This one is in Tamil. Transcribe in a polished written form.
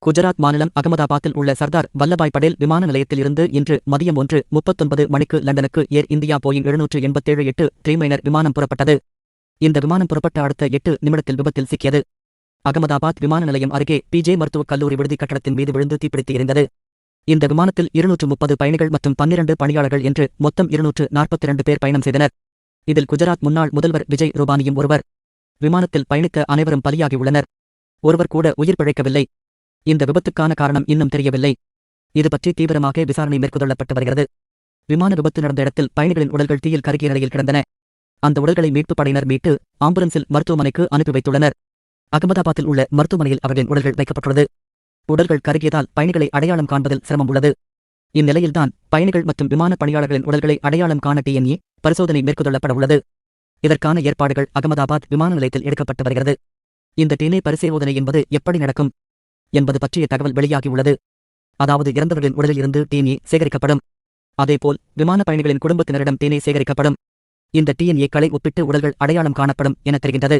குஜராத் மாநிலம் அகமதாபாத்தில் உள்ள சர்தார் வல்லபாய் படேல் விமான நிலையத்தில் இருந்து இன்று மதியம் 1:39 மணிக்கு லண்டனுக்கு ஏர் இந்தியா போயிங் 787-8 ட்ரீமைனர் விமானம் புறப்பட்டது. இந்த விமானம் புறப்பட்ட அடுத்த 8 நிமிடத்தில் விபத்தில் சிக்கியது. அகமதாபாத் விமான நிலையம் அருகே பிஜே மருத்துவக் கல்லூரி விடுதி கட்டடத்தின் மீது விழுந்து தீப்பிடித்து எரிந்தது. இந்த விமானத்தில் 230 பயணிகள் மற்றும் 12 பணியாளர்கள் என்று மொத்தம் 242 பேர் பயணம் செய்தனர். இதில் குஜராத் முன்னாள் முதல்வர் விஜய் ரூபானியும் ஒருவர். விமானத்தில் பயணித்த அனைவரும் பலியாகியுள்ளனர். ஒருவர் கூட உயிர் பிழைக்கவில்லை. இந்த விபத்துக்கான காரணம் இன்னும் தெரியவில்லை. இது பற்றி தீவிரமாக விசாரணை மேற்கொள்ளப்பட்டு வருகிறது. விமான விபத்து நடந்த இடத்தில் பயணிகளின் உடல்கள் தீயில் கருகிய நிலையில் கிடந்தன. அந்த உடல்களை மீட்புப் படையினர் மீட்டு ஆம்புலன்ஸில் மருத்துவமனைக்கு அனுப்பி வைத்துள்ளனர். அகமதாபாத்தில் உள்ள மருத்துவமனையில் அவர்களின் உடல்கள் வைக்கப்பட்டுள்ளது. உடல்கள் கருகியதால் பயணிகளை அடையாளம் காண்பதில் சிரமம் உள்ளது. இந்நிலையில்தான் பயணிகள் மற்றும் விமான பணியாளர்களின் உடல்களை அடையாளம் காண டிஎன்ஏ பரிசோதனை மேற்கொள்ளப்பட உள்ளது. இதற்கான ஏற்பாடுகள் அகமதாபாத் விமான நிலையத்தில் எடுக்கப்பட்டு வருகிறது. இந்த டிஎன்ஏ பரிசோதனை என்பது எப்படி நடக்கும் என்பது பற்றிய தகவல் வெளியாகியுள்ளது. அதாவது இறந்தவர்களின் உடலில் இருந்து டிஎன்ஏ சேகரிக்கப்படும். அதேபோல் விமான பயணிகளின் குடும்பத்தினரிடம் டிஎன்ஏ சேகரிக்கப்படும். இந்த டிஎன்ஏக்களை ஒப்பிட்டு உடல்கள் அடையாளம் காணப்படும் என தெரிகின்றது.